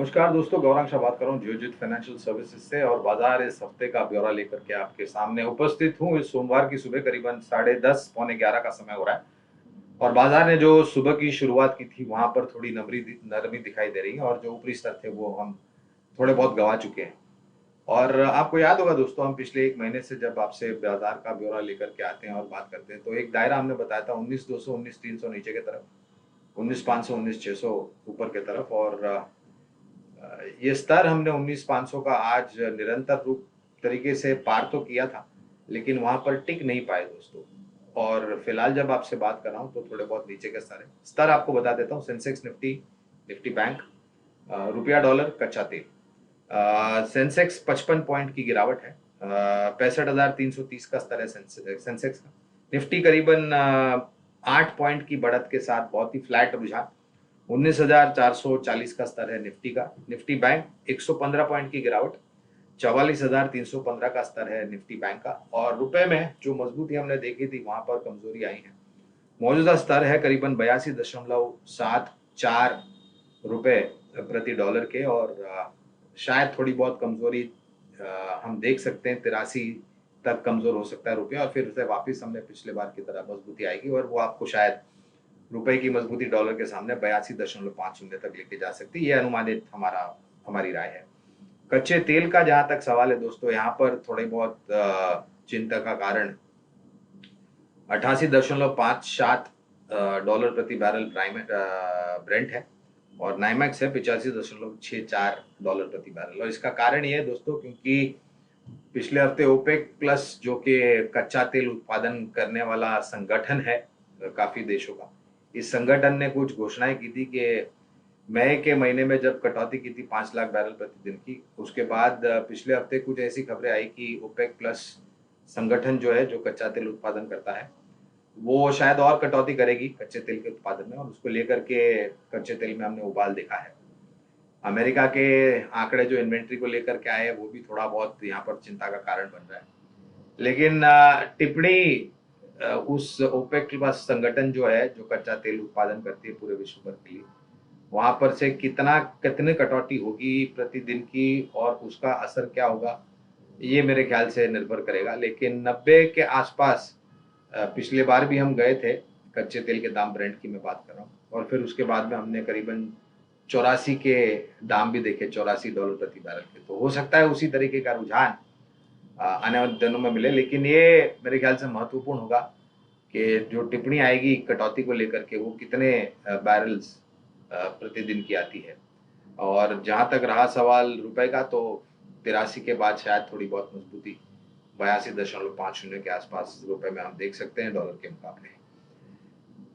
नमस्कार दोस्तों, गौरांग शाह बात कर रहा हूँ जियोजित फाइनेंशियल सर्विसेज से और बाजार इस हफ्ते का ब्यौरा लेकर के आपके सामने उपस्थित हूँ। इस सोमवार की सुबह करीबन 10:30 पौने 11 का समय हो रहा है और बाजार ने जो सुबह की शुरुआत की थी वहां पर थोड़ी नरमी दिखाई दे रही है और जो ऊपरी स्तर थे वो हम थोड़े बहुत गंवा चुके हैं। और आपको याद होगा दोस्तों, हम पिछले एक महीने से जब आपसे बाजार का ब्यौरा लेकर के आते हैं और बात करते हैं तो एक दायरा हमने बताया था 19,200 19,300 नीचे की तरफ, 19,500 19,600 ऊपर की तरफ। और ये स्तर हमने 19,500 का आज निरंतर रूप तरीके से पार तो किया था, लेकिन वहां पर टिक नहीं पाए दोस्तों। और फिलहाल जब आपसे बात कर रहा हूँ तो थोड़े बहुत नीचे के स्तर आपको बता देता हूँ। सेंसेक्स निफ्टी, निफ्टी बैंक, रुपया डॉलर कच्चा तेल। सेंसेक्स 55 पॉइंट की गिरावट है, 65,330 का स्तर है सेंसेक्स का। निफ्टी करीबन 8 पॉइंट की बढ़त के साथ बहुत ही फ्लैट रुझान, 19,440 का स्तर है निफ्टी का। निफ्टी बैंक 115 पॉइंट की गिरावट, 44,315 का स्तर है निफ्टी बैंक का। और रुपए में जो मजबूती हमने देखी थी वहां पर कमजोरी आई है। मौजूदा स्तर है करीबन 82.74 रुपए प्रति डॉलर के। और शायद थोड़ी बहुत कमजोरी हम देख सकते हैं, 83 तक कमजोर हो सकता है रुपया और फिर उसे वापस हमने पिछले बार की तरह मजबूती आएगी और वो आपको शायद रुपए की मजबूती डॉलर के सामने 82.50 तक लेके जा सकती है। ये अनुमानित हमारी राय है। कच्चे तेल का जहां तक सवाल है दोस्तों, यहाँ पर थोड़े बहुत चिंता का कारण 88.57 डॉलर प्रति बैरल ब्रेंट है और नाइमैक्स है 85.64 डॉलर प्रति बैरल। और इसका कारण ये है दोस्तों, क्योंकि पिछले हफ्ते ओपेक प्लस जो कि कच्चा तेल उत्पादन करने वाला संगठन है काफी देशों का, इस संगठन ने कुछ घोषणाएं की थी कि मई के महीने में जब कटौती की थी 5 लाख बैरल प्रतिदिन की, उसके बाद पिछले हफ्ते कुछ ऐसी खबरें आई कि ओपेक प्लस संगठन जो है, जो कच्चा तेल उत्पादन करता है, वो शायद और कटौती करेगी कच्चे तेल के उत्पादन में और उसको लेकर के कच्चे तेल में हमने उबाल देखा है। अमेरिका के आंकड़े जो इन्वेंट्री को लेकर के आए हैं वो भी थोड़ा बहुत यहाँ पर चिंता का कारण बन रहा है। लेकिन टिप्पणी उस ओपेक प्लस संगठन जो है, जो कच्चा तेल उत्पादन करती है पूरे विश्व भर के लिए, वहां पर से कितने कटौती होगी प्रतिदिन की और उसका असर क्या होगा, ये मेरे ख्याल से निर्भर करेगा। लेकिन 90 के आसपास पिछले बार भी हम गए थे कच्चे तेल के दाम, ब्रेंट की मैं बात कर रहा हूँ, और फिर उसके बाद में हमने करीबन 84 के दाम भी देखे, 84 डॉलर प्रति बैरल के। तो हो सकता है उसी तरीके का रुझान आने वाले दिनों में मिले। लेकिन ये मेरे ख्याल से महत्वपूर्ण होगा कि जो टिप्पणी आएगी कटौती को लेकर के वो कितने बैरल्स प्रतिदिन की आती है। और जहां तक रहा सवाल रुपए का, तो 83 के बाद शायद थोड़ी बहुत मजबूती 82.50 के आसपास रुपए में हम देख सकते हैं डॉलर के मुकाबले।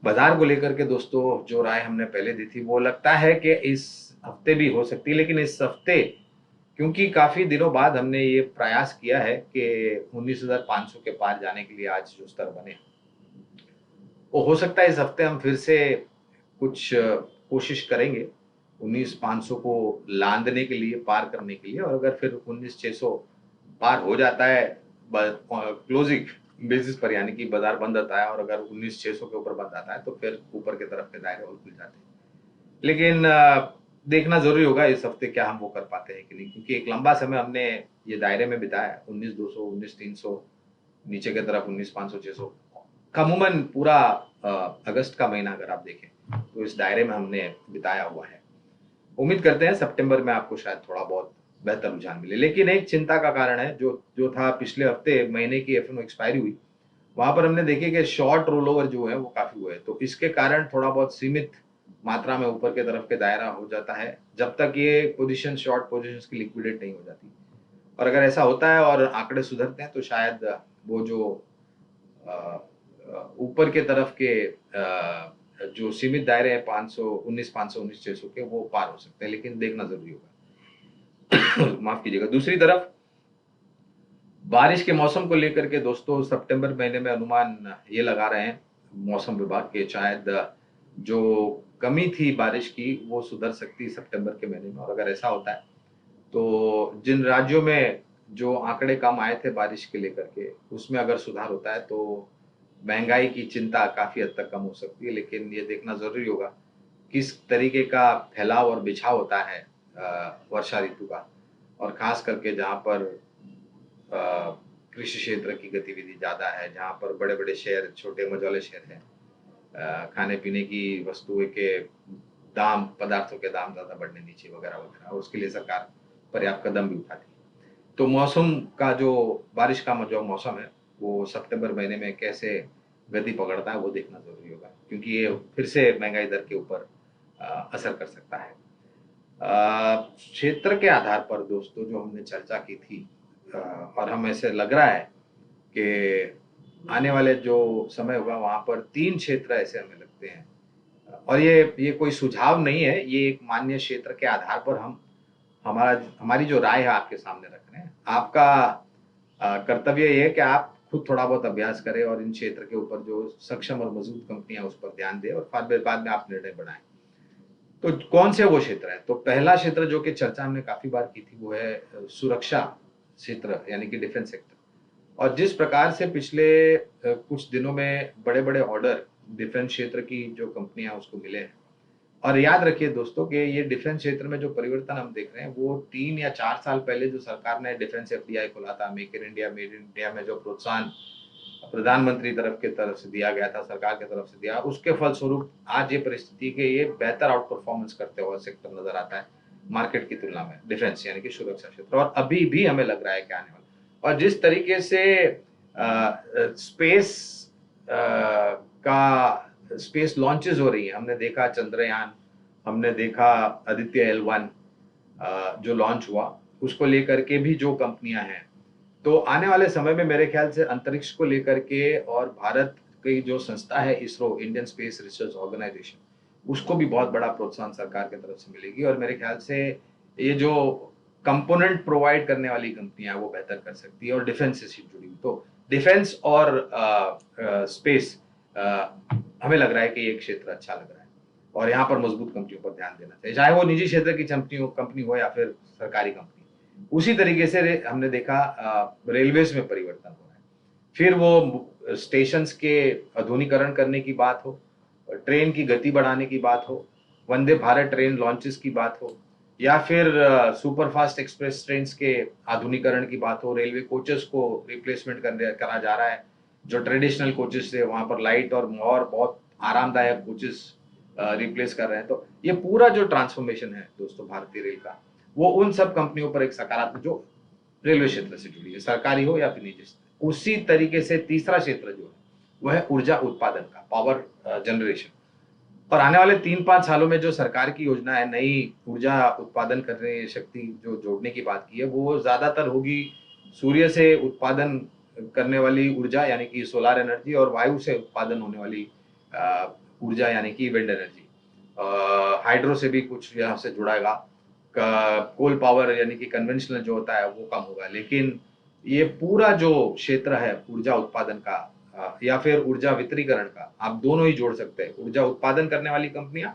बाजार को लेकर के दोस्तों जो राय हमने पहले दी थी वो लगता है कि इस हफ्ते भी हो सकती है, लेकिन इस हफ्ते क्योंकि काफी दिनों बाद हमने ये प्रयास किया है कि 19,500 के पार जाने के लिए आज जो स्तर बने, वो हो सकता है इस हफ्ते हम फिर से कुछ कोशिश करेंगे 19,500 को लांदने के लिए, पार करने के लिए। और अगर फिर 19,600 पार हो जाता है क्लोजिंग बेसिस पर, यानी कि बाजार बंद आता है और अगर 19,600 के ऊपर बंद आता है तो फिर ऊपर की तरफ के दायरे और खुल जाते हैं। लेकिन देखना जरूरी होगा इस हफ्ते क्या हम वो कर पाते हैं कि नहीं, क्योंकि एक लंबा समय हमने ये दायरे में बिताया है, 19,200 19,300 नीचे की तरफ 19,500 600, अमूमन पूरा अगस्त का महीना अगर आप देखें तो इस दायरे में हमने बिताया हुआ है। उम्मीद करते हैं सितंबर में आपको शायद थोड़ा बहुत बेहतर रुझान मिले। लेकिन एक चिंता का कारण है जो जो था पिछले हफ्ते महीने की एफएनओ एक्सपायरी हुई, वहां पर हमने देखे कि शॉर्ट रोल ओवर जो है वो काफी हुए, तो इसके कारण थोड़ा बहुत सीमित मात्रा में ऊपर के तरफ के दायरा हो जाता है जब तक ये पोजीशन, शॉर्ट पोजीशंस की लिक्विडेट नहीं हो जाती। और अगर ऐसा होता है और आंकड़े सुधरते हैं तो शायद वो जो ऊपर के तरफ के जो सीमित दायरे हैं 500 19,500 19,600 के, वो पार हो सकते हैं। लेकिन देखना जरूरी होगा। माफ कीजिएगा। दूसरी तरफ बारिश के मौसम को लेकर के दोस्तों सितंबर महीने में अनुमान ये लगा रहे हैं मौसम विभाग के, शायद जो कमी थी बारिश की वो सुधर सकती है सितंबर के महीने में। और अगर ऐसा होता है तो जिन राज्यों में जो आंकड़े कम आए थे बारिश के लेकर के, उसमें अगर सुधार होता है तो महंगाई की चिंता काफी हद तक कम हो सकती है। लेकिन ये देखना जरूरी होगा किस तरीके का फैलाव और बिछाव होता है वर्षा ऋतु का, और खास करके जहाँ पर कृषि क्षेत्र की गतिविधि ज़्यादा है, जहाँ पर बड़े-बड़े शहर, छोटे मझौले शहर हैं, खाने पीने की वस्तुएं के दाम, पदार्थों के दाम ज़्यादा बढ़ने नीचे वगैरह वगैरह, और उसके लिए सरकार पर्याप्त कदम भी उठाती है। तो मौसम का जो बारिश का जो मौसम है वो सितंबर महीने में कैसे गति पकड़ता है वो देखना जरूरी होगा, क्योंकि ये फिर से महंगाई दर के ऊपर असर कर सकता है। क्षेत्र के आधार पर दोस्तों जो हमने चर्चा की थी, और हमें ऐसे लग रहा है कि आने वाले जो समय होगा वहां पर 3 क्षेत्र ऐसे हमें लगते हैं, और ये कोई सुझाव नहीं है, ये एक मान्य क्षेत्र के आधार पर हम हमारी जो राय है आपके सामने रख रहे हैं। आपका कर्तव्य ये है कि आप खुद थोड़ा बहुत अभ्यास करें और इन क्षेत्र के ऊपर जो सक्षम और मजबूत कंपनियां उस पर ध्यान दें, और बाद में आप निर्णय बनाएं। तो कौन से वो क्षेत्र है? तो पहला क्षेत्र जो कि चर्चा हमने काफी बार की थी वो है सुरक्षा क्षेत्र, यानी कि डिफेंस सेक्टर। और जिस प्रकार से पिछले कुछ दिनों में बड़े-बड़े ऑर्डर डिफेंस क्षेत्र की जो कंपनियां उसको मिले हैं, और याद रखिए दोस्तों कि ये डिफेंस क्षेत्र में जो परिवर्तन हम देख रहे हैं वो 3 या 4 साल पहले जो सरकार ने डिफेंस एफडीआई खोला था, make in India, made in India में जो प्रोत्साहन प्रधानमंत्री तरफ से दिया गया था, सरकार की तरफ से दिया, उसके फलस्वरूप आज ये परिस्थिति के ये बेहतर आउट परफॉर्मेंस करते हुए सेक्टर नजर आता है मार्केट की तुलना में, डिफेंस यानी कि सुरक्षा क्षेत्र। और अभी भी हमें लग रहा है कि आने वाला, और जिस तरीके से स्पेस का स्पेस लॉन्चेस हो रही है, हमने देखा चंद्रयान, हमने देखा आदित्य L1 जो लॉन्च हुआ, उसको लेकर के भी जो कंपनियां हैं, तो आने वाले समय में मेरे ख्याल से अंतरिक्ष को लेकर के, और भारत की जो संस्था है ISRO, Indian Space Research Organisation, उसको भी बहुत बड़ा प्रोत्साहन सरकार की तरफ से मिलेगी, और मेरे ख्याल से ये जो कंपोनेंट प्रोवाइड करने वाली कंपनियां वो बेहतर कर सकती है, और डिफेंस से जुड़ी हुई, तो डिफेंस और स्पेस हमें लग रहा है कि ये क्षेत्र अच्छा लग रहा है, और यहाँ पर मजबूत कंपनियों पर ध्यान देना चाहिए, चाहे वो निजी क्षेत्र की कंपनी हो या फिर सरकारी कंपनी। उसी तरीके से हमने देखा रेलवेज में परिवर्तन हो रहा है, फिर वो स्टेशंस के आधुनिकीकरण करने की बात हो, ट्रेन की गति बढ़ाने की बात हो, वंदे भारत ट्रेन लॉन्चेस की बात हो, या फिर सुपरफास्ट एक्सप्रेस ट्रेन के आधुनिकीकरण की बात हो, रेलवे कोचेस को रिप्लेसमेंट करा जा रहा है, जो ट्रेडिशनल कोचेस थे वहां पर लाइट और बहुत आरामदायक कोचेस रिप्लेस कर रहे हैं। तो ये पूरा जो ट्रांसफॉर्मेशन है दोस्तों भारतीय रेल का, वो उन सब कंपनियों पर एक सकारात्मक, जो रेलवे क्षेत्र से जुड़ी है, सरकारी हो या फिर निजी। उसी तरीके से तीसरा क्षेत्र जो है वो है ऊर्जा उत्पादन का, पावर जनरेशन। और आने वाले 3-5 सालों में जो सरकार की योजना है, नई ऊर्जा उत्पादन करने शक्ति जो जोड़ने की बात की है, वो ज्यादातर होगी सूर्य से उत्पादन करने वाली ऊर्जा यानी कि सोलर एनर्जी, और वायु से उत्पादन होने वाली ऊर्जा यानी कि विंड एनर्जी। हाइड्रो से भी कुछ यहाँ से जुड़ाएगा, कोल पावर यानी कि कन्वेंशनल जो होता है वो कम होगा, लेकिन ये पूरा जो क्षेत्र है ऊर्जा उत्पादन का या फिर ऊर्जा वितरीकरण का, आप दोनों ही जोड़ सकते हैं, ऊर्जा उत्पादन करने वाली कंपनियां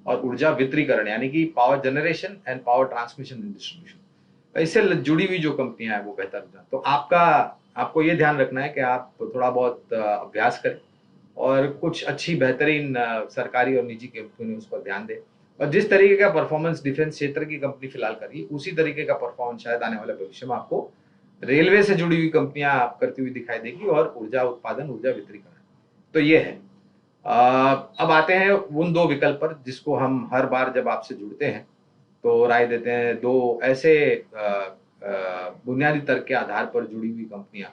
और ऊर्जा वितरीकरण यानी कि power generation and power transmission and distribution, इससे जुड़ी हुई जो कंपनियां हैं वो बेहतर हो जाए। तो आपको ये ध्यान रखना है कि आप थोड़ा बहुत अभ्यास करें और कुछ अच्छी बेहतरीन सरकारी और निजी कंपनी उस पर ध्यान दें, और जिस तरीके का परफॉर्मेंस डिफेंस क्षेत्र की कंपनी फिलहाल करी, उसी तरीके का परफॉर्मेंस शायद आने वाले भविष्य में आपको रेलवे से जुड़ी हुई कंपनियां करती हुई दिखाई देगी, और ऊर्जा उत्पादन, ऊर्जा वितरीकरण। तो ये है। अब आते हैं उन 2 विकल्प पर जिसको हम हर बार जब आपसे जुड़ते हैं तो राय देते हैं, 2 ऐसे बुनियादी तर्क के आधार पर जुड़ी हुई कंपनियां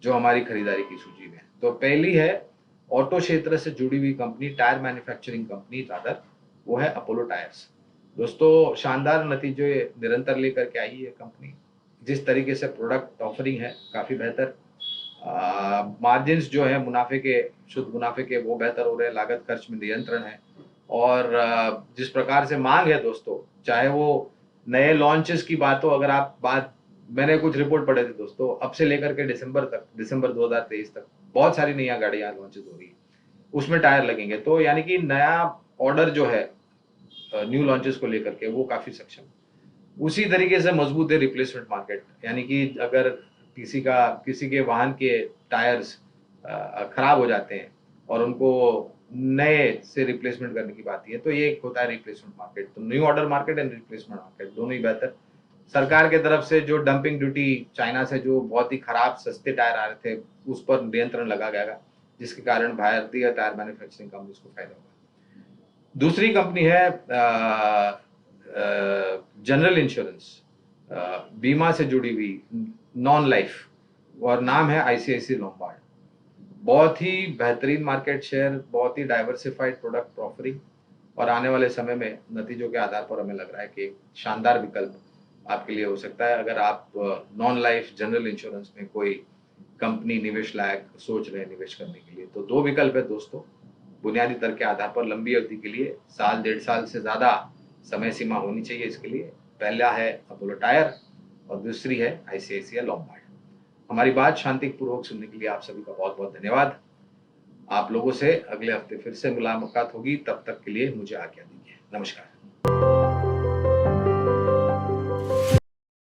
जो हमारी खरीदारी की सूची में है। तो पहली है ऑटो क्षेत्र से जुड़ी हुई company, tyre manufacturing company rather, वो है अपोलो टायर्स। दोस्तों शानदार नतीजे निरंतर लेकर के आई है कंपनी, जिस तरीके से प्रोडक्ट ऑफरिंग है काफी बेहतर, मार्जिन्स जो है मुनाफे के, शुद्ध मुनाफे के, वो बेहतर हो रहे हैं, लागत खर्च में नियंत्रण है, और जिस प्रकार से मांग है दोस्तों, चाहे वो नए लॉन्चेस की बात हो, अगर आप बात, मैंने कुछ रिपोर्ट पढ़े थे दोस्तों, अब से लेकर के दिसंबर 2023 तक बहुत सारी नई गाड़ियां लॉन्चेस हो रही है, उसमें टायर लगेंगे, तो यानी कि नया ऑर्डर जो है न्यू लॉन्चेस को लेकर के वो काफी सक्षम। उसी तरीके से मजबूत है रिप्लेसमेंट मार्केट, यानी कि अगर किसी के वाहन के टायर्स खराब हो जाते हैं और उनको नए से रिप्लेसमेंट करने की बात है, तो ये एक होता है रिप्लेसमेंट मार्केट। तो new order market and replacement market दोनों ही बेहतर। सरकार के तरफ से जो डंपिंग ड्यूटी चाइना से जो बहुत ही खराब सस्ते टायर आ रहे थे उस पर नियंत्रण लगा गया, जिसके कारण भारतीय टायर मैन्युफैक्चरिंग कंपनीज को फायदा होगा। दूसरी कंपनी है जनरल इंश्योरेंस, बीमा से जुड़ी हुई, नॉन लाइफ, और नाम है आईसीआईसी लोम्बार्ड। बहुत ही बेहतरीन मार्केट शेयर, बहुत ही डाइवर्सिफाइड प्रोडक्ट ऑफरिंग, और आने वाले समय में नतीजों के आधार पर हमें लग रहा है कि शानदार विकल्प आपके लिए हो सकता है। अगर आप नॉन लाइफ जनरल इंश्योरेंस में कोई कंपनी निवेश लायक सोच रहे हैं निवेश करने के लिए, तो दो विकल्प है दोस्तों। बुनियादी दर के आधार पर लंबी अवधि के लिए, साल 1.5 साल से ज़्यादा समय सीमा होनी चाहिए इसके लिए। पहला है अपोलो टायर और दूसरी है आईसीआईसीआई लोम्बार्ड। हमारी बात शांतिपूर्वक सुनने के लिए आप सभी का बहुत बहुत धन्यवाद। आप लोगों से अगले हफ्ते फिर से मुलाकात होगी, तब तक के लिए मुझे आज्ञा दीजिए। नमस्कार।